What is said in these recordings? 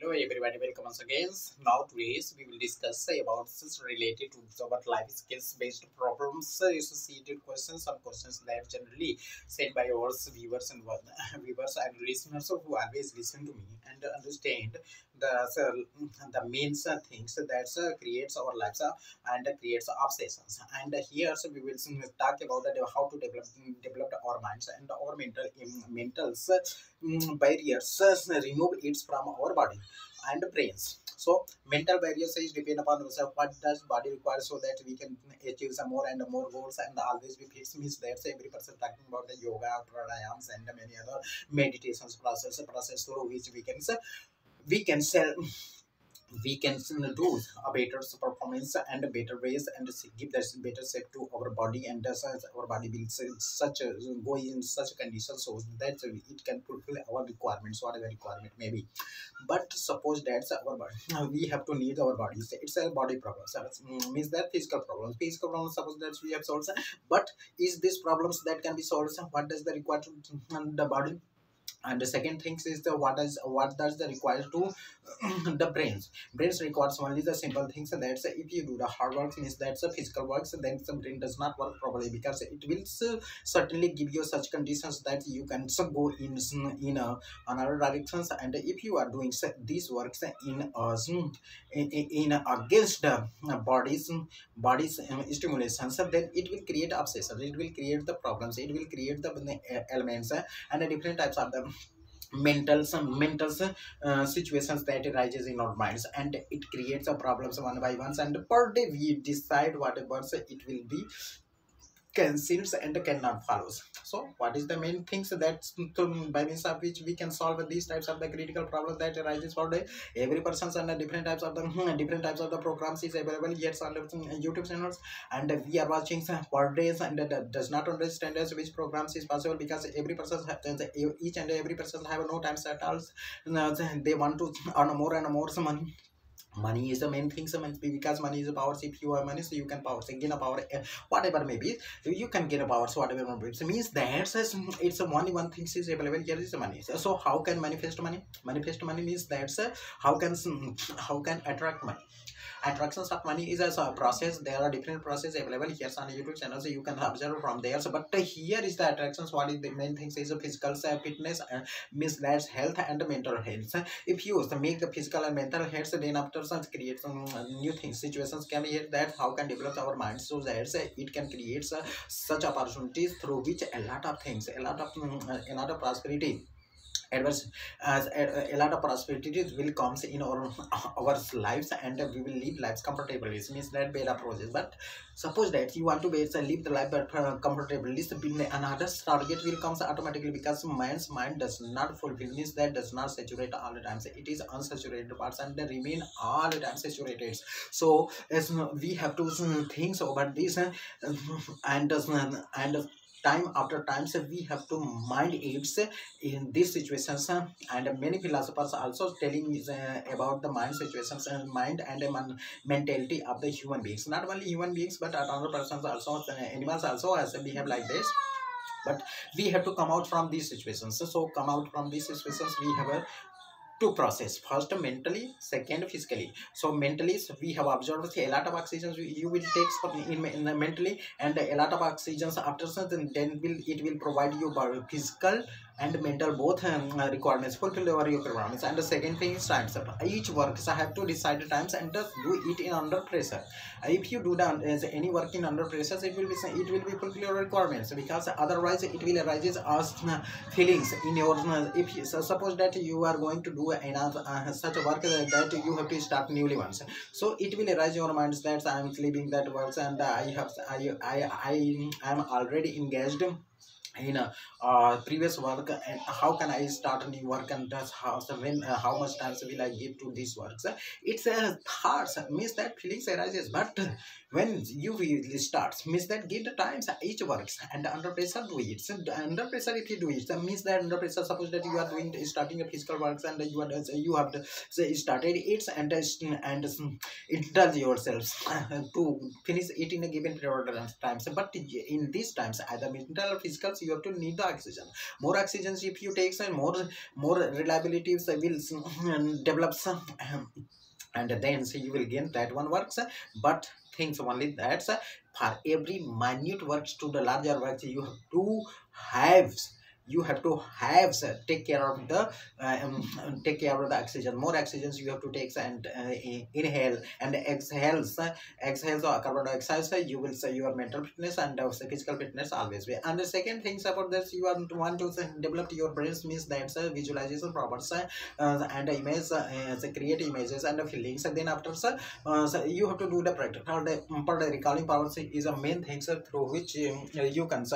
Hello everybody, welcome once again. Now today's we will discuss about this related to our life skills based problems associated questions. Some questions that generally sent by our viewers and viewers and listeners who always listen to me and understand the main things that creates our lives and creates obsessions. And here we will talk about how to develop our minds and our mentals barriers, remove it from our body and brains. So mental barriers is depend upon what does body require so that we can achieve some more and more goals and always be fixed means that's every person talking about the yoga, pranayams and many other meditations process through which we can sell we can do a better performance and a better ways and give that better shape to our body and our body will such a go in such conditions so that it can fulfill our requirements whatever requirement may be. But suppose that's our body, we have to need our bodies, it's a body problem. So means that physical problems suppose that we have solved, but is these problems that can be solved, what does the require to the body. And the second thing is the what does the require to the brains requires only the simple things, and that's if you do the hard work means that's a physical work, so then the brain does not work properly because it will certainly give you such conditions that you can go in another directions. And if you are doing these works in against the body's stimulations, then it will create obsession, it will create the problems, it will create the elements and the different types of the mental situations that arises in our minds, and it creates a problems one by one, and per day we decide whatever it will be cancels and cannot follows. So what is the main things that by means of which we can solve these types of the critical problems that arises for the every person's, and different types of the different types of the programs is available here on the YouTube channels, and we are watching per days and does not understand as which programs is possible because every person each and every person have no time set else. They want to earn more and more some money is the main thing, so because money is a power. So if you have money, so you can power, so gain a power, whatever maybe you can gain a power, so whatever maybe. So means that it's a only one thing is available here is the money. So how can manifest money means that's how can attract money. Attractions of money is a process. There are different processes available here on the YouTube channel, so you can observe from there. So but here is the attractions. What is the main things is a physical fitness and means that's health and mental health. If you make the physical and mental health, then after such create some new things situations can be here that how can develop our mind, so that it can create such opportunities through which a lot of things, a lot of prosperity adverse as a lot of prosperities will comes in our lives, and we will live lives comfortably. It means that better process. But suppose that you want to live the life but comfortably, so another target will comes automatically because man's mind does not fulfill, means that does not saturate all the times, it is unsaturated parts and they remain all the time saturated. So as we have to think about this and time after time, so we have to mind it in these situations, and many philosophers also telling is about the mind situations and mind and mentality of the human beings, not only human beings but other persons also, animals also as behave like this. But we have to come out from these situations. So come out from these situations we have a two process, first mentally, second physically. So mentally, so we have observed a lot of oxygens you will take in the mentally, and a lot of oxygens after certain, then it will provide you physical and mental both requirements, fulfill your requirements. And the second thing is times up each work, so I have to decide the times and just do it in under pressure. If you do that as any work in under pressure, it will be fulfill your requirements, because otherwise it will arises as feelings in your if you, so suppose that you are going to do such a work that you have to start newly once, so it will arise your minds that I am leaving that works and I am already engaged in a previous work, and how can I start a new work, and that's how, so when how much time will I give to these works. It's a thoughts means that feelings arises, but when you will start means that give the times each works and under pressure do it. So under pressure if you do it, that means that under pressure, suppose that you are doing starting a physical works and you have to say started it and it does yourself to finish it in a given period of times. But in these times either mental or physical you have to need the oxygen. More oxygen if you take, and more reliability will develop some, and then so you will gain that one works. But things only that for every minute works to the larger works, have you have to have take care of the take care of the oxygen. More oxygens you have to take, and inhale and exhales or carbon dioxide. You will say your mental fitness and physical fitness always be. And the second things about this, you want to develop your brains, means that visualization powers and image create images and feelings. And then after so you have to do the practical. The recalling powers is a main thing through which you can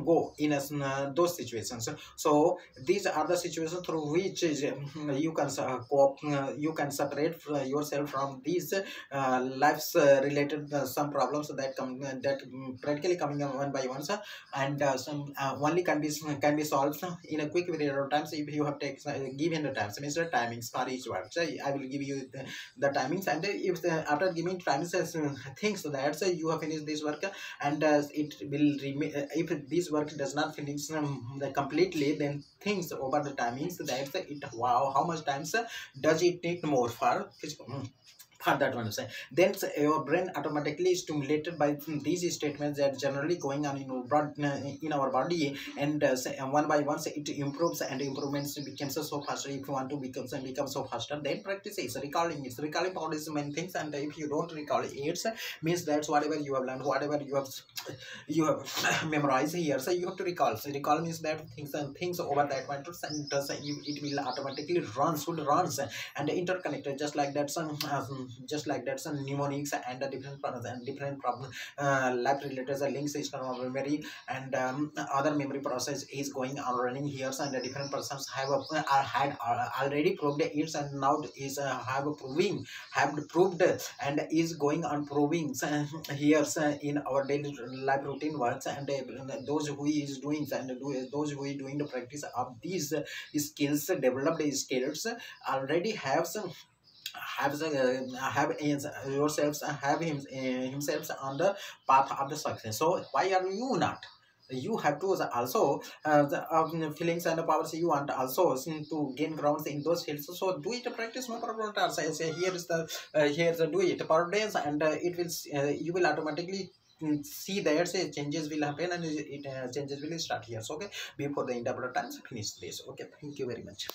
go in those situations. So these are the situations through which you can cope, you can separate yourself from these lives related some problems that come that practically coming one by one, and some only can be solved in a quick period of time. So if you have taken given the time, so means the timings for each work, so I will give you the timings. And if after giving timings things that you have finished this work, and it will remain, if this work does not finish completely, then things over the timings, that's it. Wow, how much times does it take more for that one say. Then your brain automatically stimulated by these statements that generally going on in our body, and one by one it improves, and improvements becomes so faster. If you want to become so faster, then practice is recalling. It's recalling power is many things, and if you don't recall it, means that's whatever you have learned, whatever you have memorized here, so you have to recall. So recall means that things over that matters, and it will automatically runs and interconnected, just like that some mnemonics and different problems and different problem life related links system of memory, and other memory process is going on running here. And the different persons had already proved it, and now is have proved and is going on proving here in our daily life routine works. And those who is doing those who is doing the practice of these skills, developed skills, already have some yourselves have himself on the path of the success. So why are you not? You have to also the feelings and the powers you want also to gain grounds in those fields. So do it, practice, no problem. I say here is the here's the do it per days, and it will you will automatically see that say changes will happen, and changes will start here. So okay, before the end of the time finish this. Okay, thank you very much.